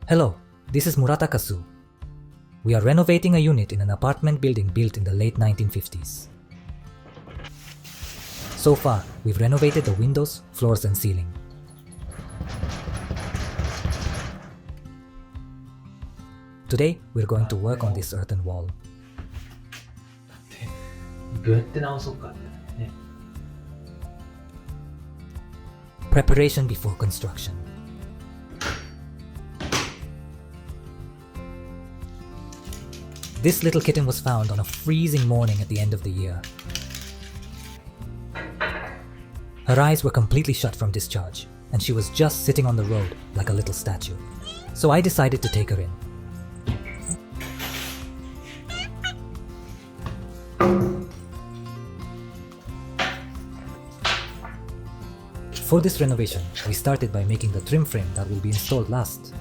Hello, this is Murata Kazu. We are renovating a unit in an apartment building built in the late 1950s. So far, we've renovated the windows, floors and ceiling. Today, we're going to work on this earthen wall. どうやって直そうかってね。Preparation before construction. This little kitten was found on a freezing morning at the end of the year. Her eyes were completely shut from discharge, and she was just sitting on the road like a little statue. So I decided to take her in. For this renovation, we started by making the trim frame that will be installed last.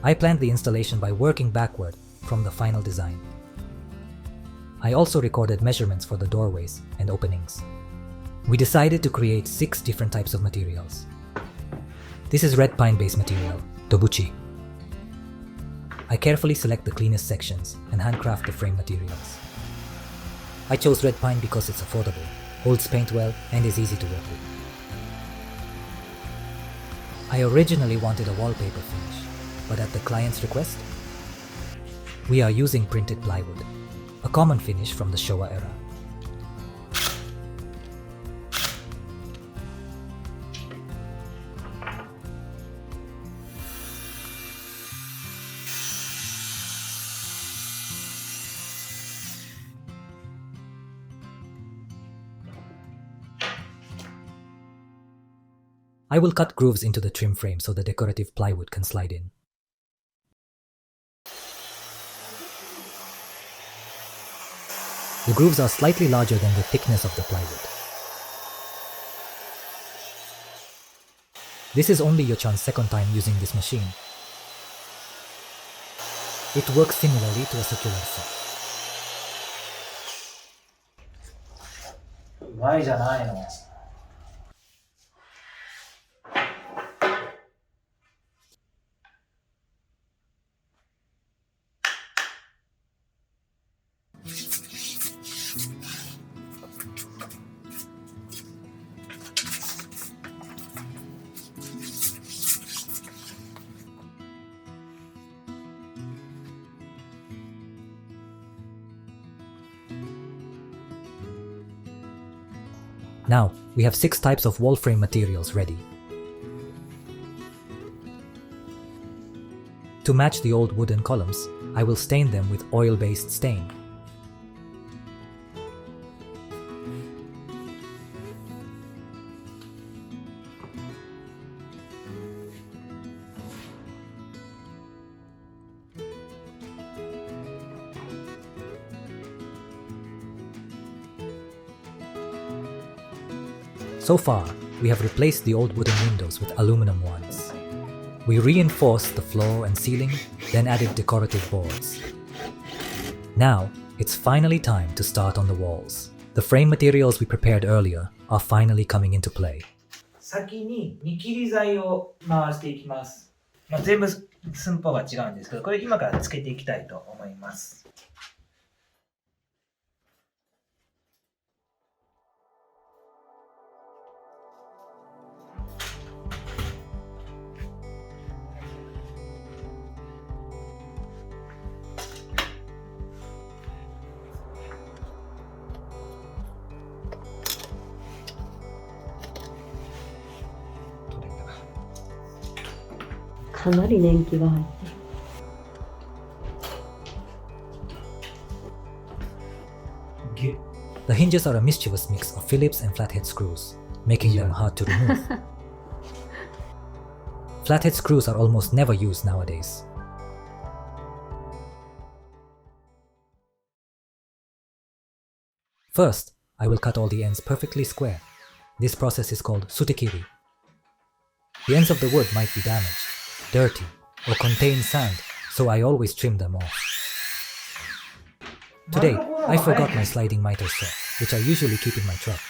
I planned the installation by working backward from the final design. I also recorded measurements for the doorways and openings. We decided to create 6 different types of materials. This is red pine base material, Tobuchi. I carefully select the cleanest sections and handcraft the frame materials. I chose red pine because it's affordable, holds paint well, and is easy to work with. I originally wanted a wallpaper finish, but at the client's request, we are using printed plywood, a common finish from the Showa era. I will cut grooves into the trim frame so the decorative plywood can slide in. The grooves are slightly larger than the thickness of the plywood. This is only Yochan's second time using this machine. It works similarly to a circular saw. うまいじゃないの。Now, we have 6 types of wall frame materials ready. To match the old wooden columns, I will stain them with oil-based stain. So far, we have replaced the old wooden windows with aluminum ones. We reinforced the floor and ceiling, then added decorative boards. Now, it's finally time to start on the walls. The frame materials we prepared earlier are finally coming into play. 先に見切り剤を回していきます。全部寸法が違うんですけど、これ今からつけていきたいと思います。かなり年季が入ってる。The hinges are a mischievous mix of Phillips and flathead screws, making them hard to remove. Flathead screws are almost never used nowadays. First, I will cut all the ends perfectly square. This process is called sutekiri. The ends of the wood might be damaged, dirty, or contain sand, so I always trim them off. Today, I forgot my sliding miter saw, which I usually keep in my truck.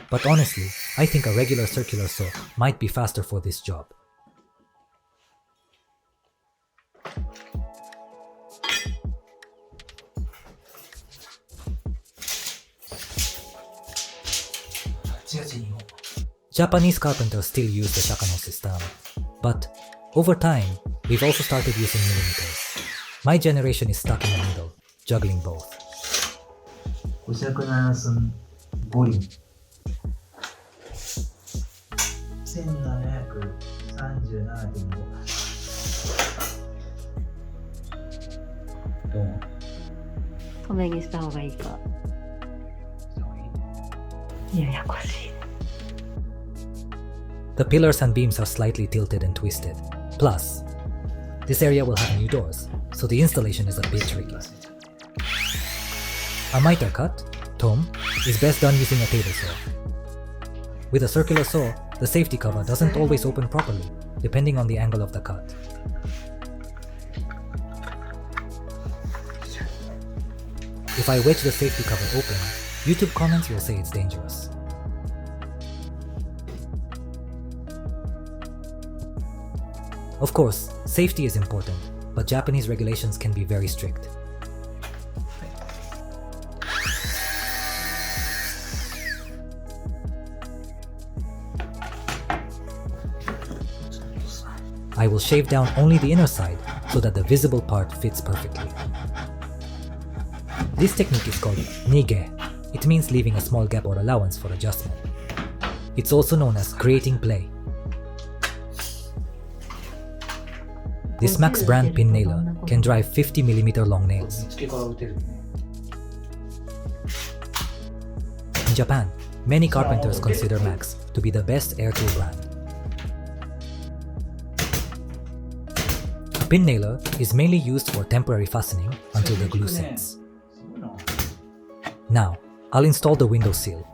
But honestly, I think a regular circular saw might be faster for this job. Japanese carpenters still use the shakano system, but over time, we've also started using millimeters. My generation is stuck in the middle, juggling both. 575五輪1737.5どうも透明にした方がいいか。ややこしい。The pillars and beams are slightly tilted and twisted. Plus, this area will have new doors, so the installation is a bit tricky. A miter cut, tom, is best done using a table saw. With a circular saw, the safety cover doesn't always open properly, depending on the angle of the cut. If I wedge the safety cover open, YouTube comments will say it's dangerous. Of course, safety is important, but Japanese regulations can be very strict. I will shave down only the inner side so that the visible part fits perfectly. This technique is called nige. It means leaving a small gap or allowance for adjustment. It's also known as creating play. This Max brand pin nailer can drive 50mm long nails. 見つけから打てるね In Japan, many carpenters consider Max to be the best air tool brand. A pin nailer is mainly used for temporary fastening until the glue sets. すごいな Now, I'll install the window sill.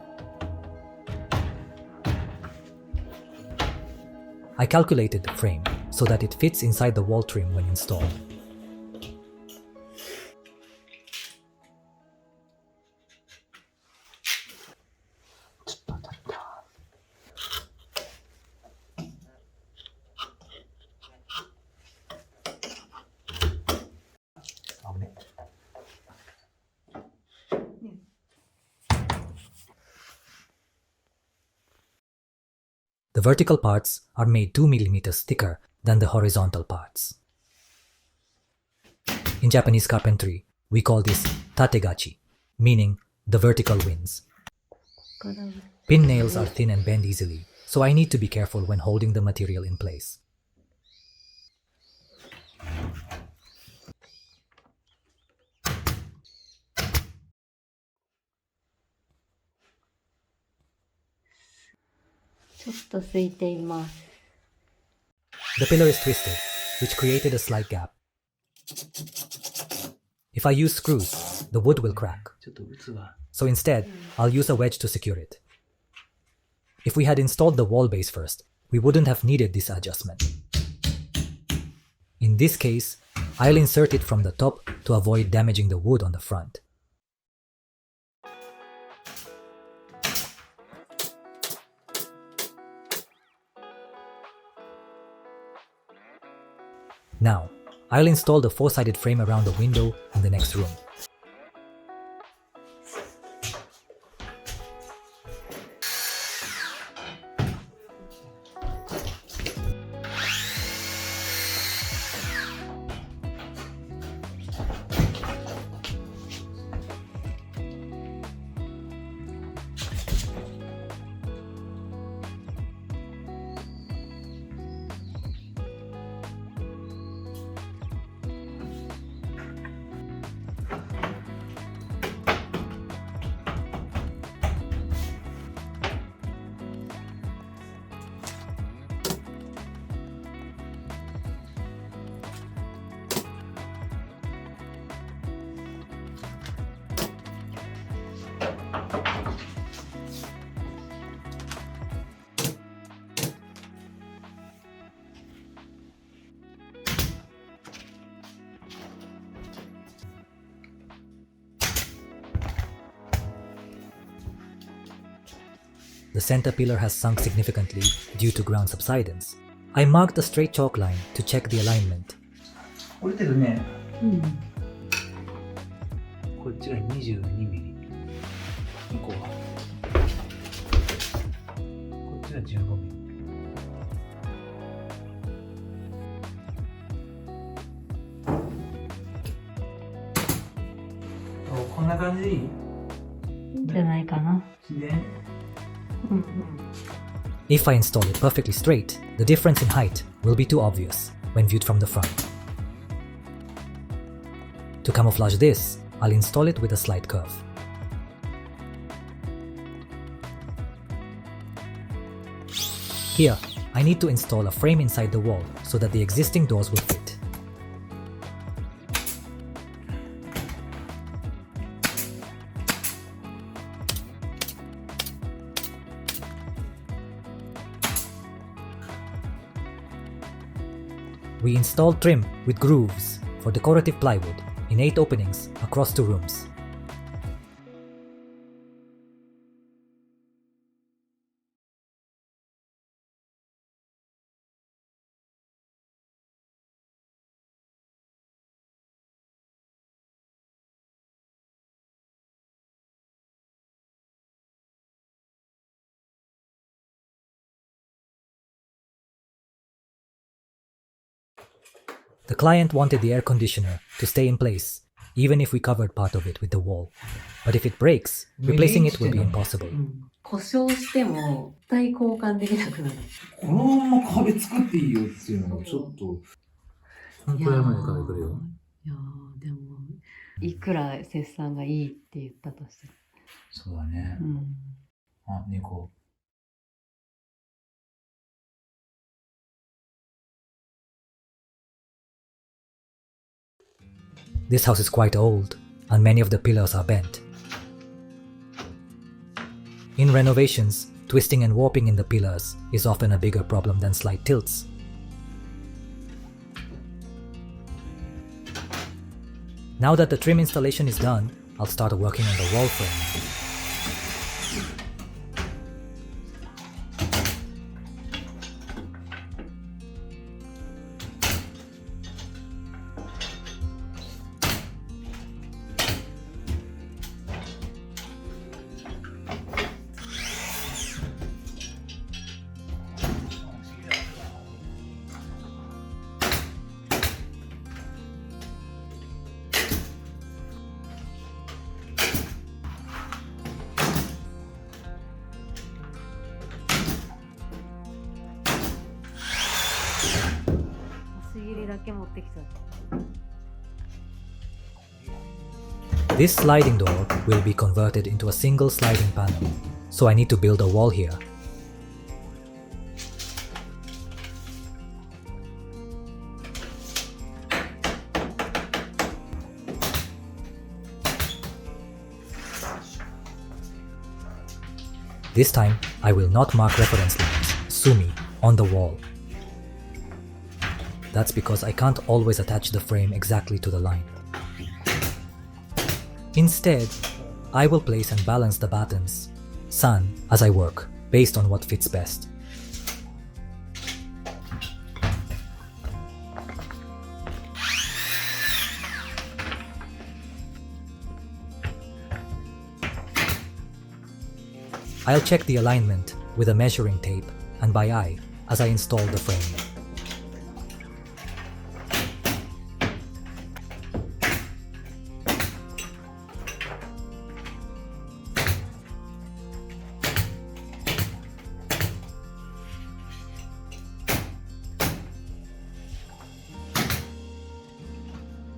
I calculated the frame so that it fits inside the wall trim when installed. The vertical parts are made 2mm thicker than the horizontal parts. In Japanese carpentry, we call this tategachi, meaning the vertical wins. Pin nails are thin and bend easily, so I need to be careful when holding the material in place. The pillar is twisted, which created a slight gap. If I use screws, the wood will crack. ちょっと打つわ So instead, I'll use a wedge to secure it. If we had installed the wall base first, we wouldn't have needed this adjustment. In this case, I'll insert it from the top to avoid damaging the wood on the front. Now, I'll install the four-sided frame around the window in the next room. The center pillar has sunk significantly due to ground subsidence. I marked a straight chalk line to check the alignment. 折れてるね。うん。こっちが22ミリ。向こうは。こっちが15ミリ。こんな感じでいい？いいんじゃないかな。自然？うんうん。 If I install it perfectly straight, the difference in height will be too obvious when viewed from the front. To camouflage this, I'll install it with a slight curve. Here, I need to install a frame inside the wall so that the existing doors will fit. We installed trim with grooves for decorative plywood in 8 openings across 2 rooms. The client wanted the air conditioner to stay in place, even if we covered part of it with the wall. But if it breaks, replacing it will be impossible. 故障しても絶対交換できなくなる。このまま壁作っていいよっていうのがちょっと。いやー、でも、いくら切算がいいって言ったとして。そうだね。あ、猫。This house is quite old, and many of the pillars are bent. In renovations, twisting and warping in the pillars is often a bigger problem than slight tilts. Now that the trim installation is done, I'll start working on the wall frame. This sliding door will be converted into a single sliding panel, so I need to build a wall here. This time, I will not mark reference lines, sumi, on the wall. That's because I can't always attach the frame exactly to the line. Instead, I will place and balance the battens, san, as I work, based on what fits best. I'll check the alignment with a measuring tape and by eye as I install the frame.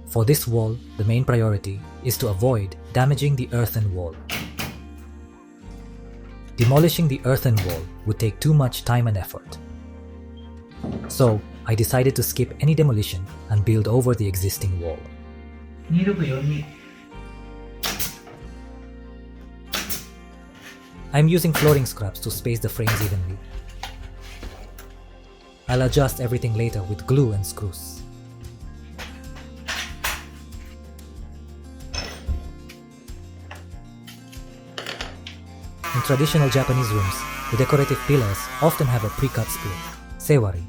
For this wall, the main priority is to avoid damaging the earthen wall. Demolishing the earthen wall would take too much time and effort. So, I decided to skip any demolition and build over the existing wall. 2642 I'm using flooring scraps to space the frames evenly. I'll adjust everything later with glue and screws. In traditional Japanese rooms, the decorative pillars often have a pre-cut split, sewari.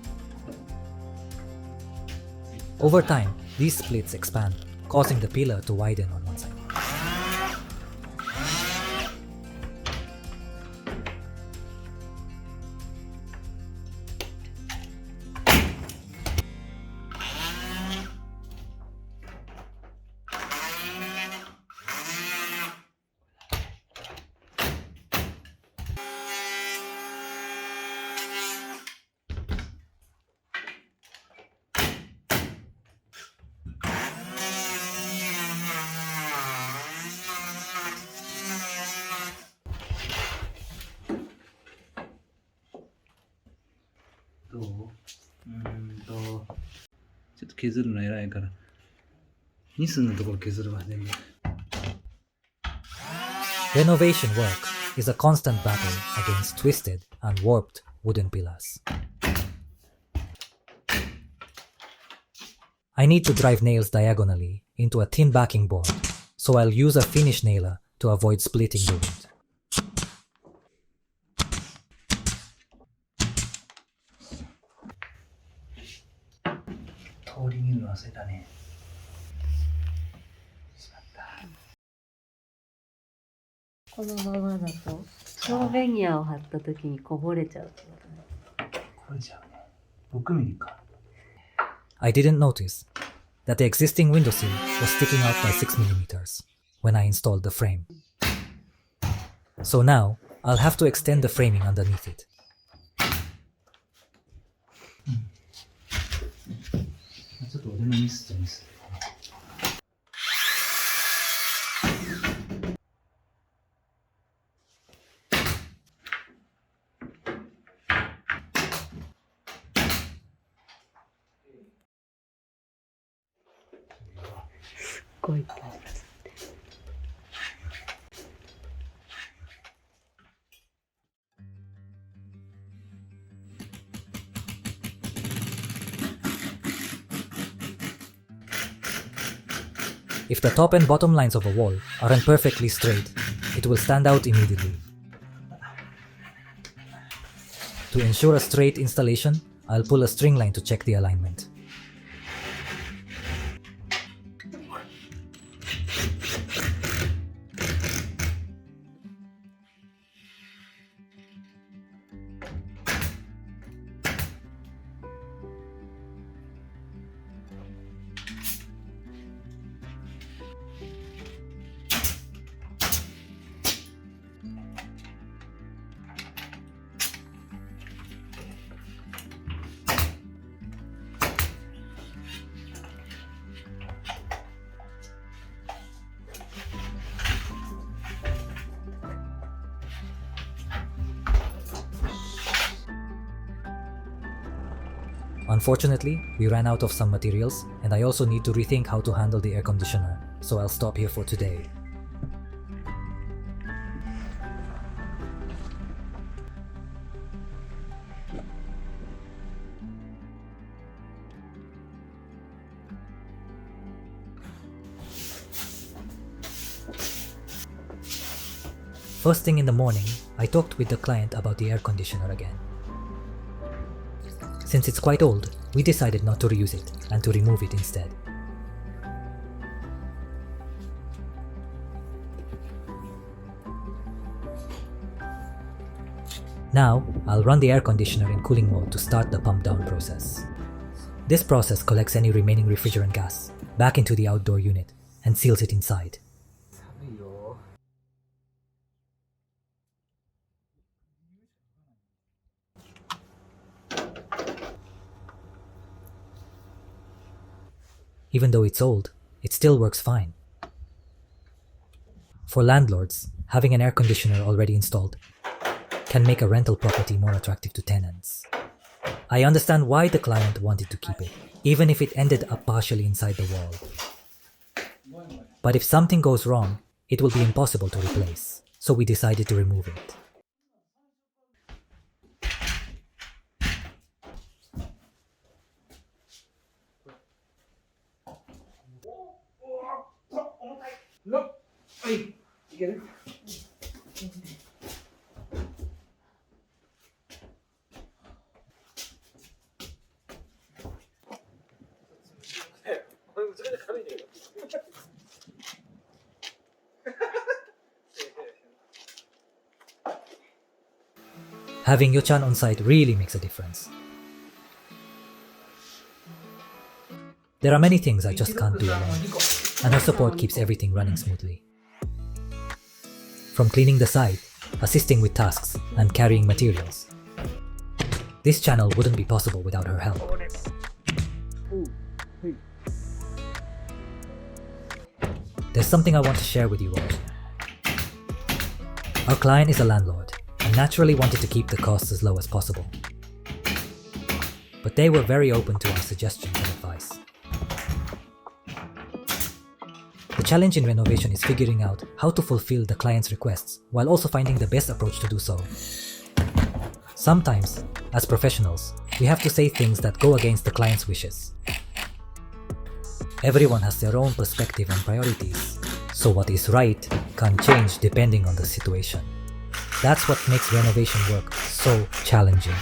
Over time, these splits expand, causing the pillar to widen on one side.ちょっと削るの偉いから、ニスのところ削るわ、全部。Renovation work is a constant battle against twisted and warped wooden pillars. I need to drive nails diagonally into a thin backing board, so I'll use a finish nailer to avoid splitting the wood. 通り見るの忘れたね。このままだと小ベニヤを貼った時にこぼれちゃうってことね。これじゃうね。6ミリか。I didn't notice that the existing window sill was sticking out by 6mm when I installed the frame. So now, I'll have to extend the framing underneath it. ちょっと俺のミスとミス。すっごい。If the top and bottom lines of a wall aren't perfectly straight, it will stand out immediately. To ensure a straight installation, I'll pull a string line to check the alignment. Unfortunately, we ran out of some materials, and I also need to rethink how to handle the air conditioner, so I'll stop here for today. First thing in the morning, I talked with the client about the air conditioner again. Since it's quite old, we decided not to reuse it and to remove it instead. Now, I'll run the air conditioner in cooling mode to start the pump down process. This process collects any remaining refrigerant gas back into the outdoor unit and seals it inside. Even though it's old, it still works fine. For landlords, having an air conditioner already installed can make a rental property more attractive to tenants. I understand why the client wanted to keep it, even if it ended up partially inside the wall. But if something goes wrong, it will be impossible to replace, so we decided to remove it. No! はい、いける？ Having Yochan on site really makes a difference. There are many things I just can't do alone, and her support keeps everything running smoothly. From cleaning the site, assisting with tasks, and carrying materials. This channel wouldn't be possible without her help. There's something I want to share with you all. Our client is a landlord and naturally wanted to keep the costs as low as possible. But they were very open to our suggestions and advice. The challenge in renovation is figuring out how to fulfill the client's requests while also finding the best approach to do so. Sometimes, as professionals, we have to say things that go against the client's wishes. Everyone has their own perspective and priorities, so what is right can change depending on the situation. That's what makes renovation work so challenging.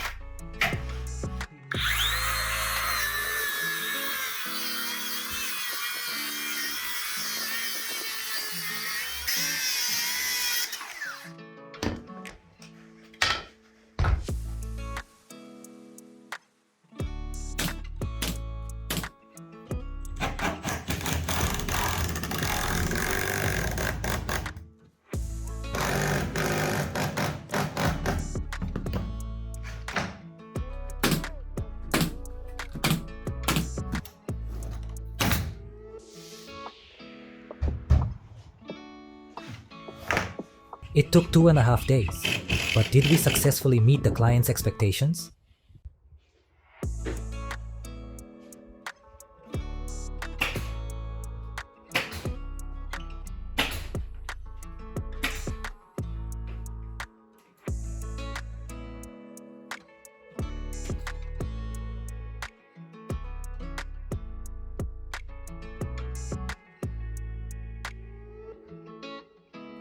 It took 2.5 days, but did we successfully meet the client's expectations?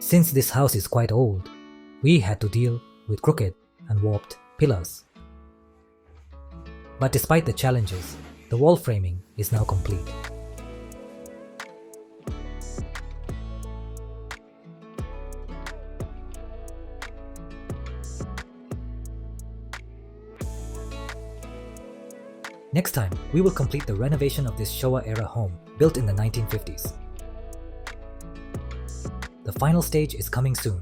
Since this house is quite old, we had to deal with crooked and warped pillars. But despite the challenges, the wall framing is now complete. Next time, we will complete the renovation of this Showa-era home built in the 1950s. The final stage is coming soon.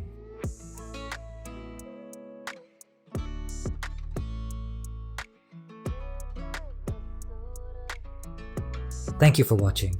Thank you for watching.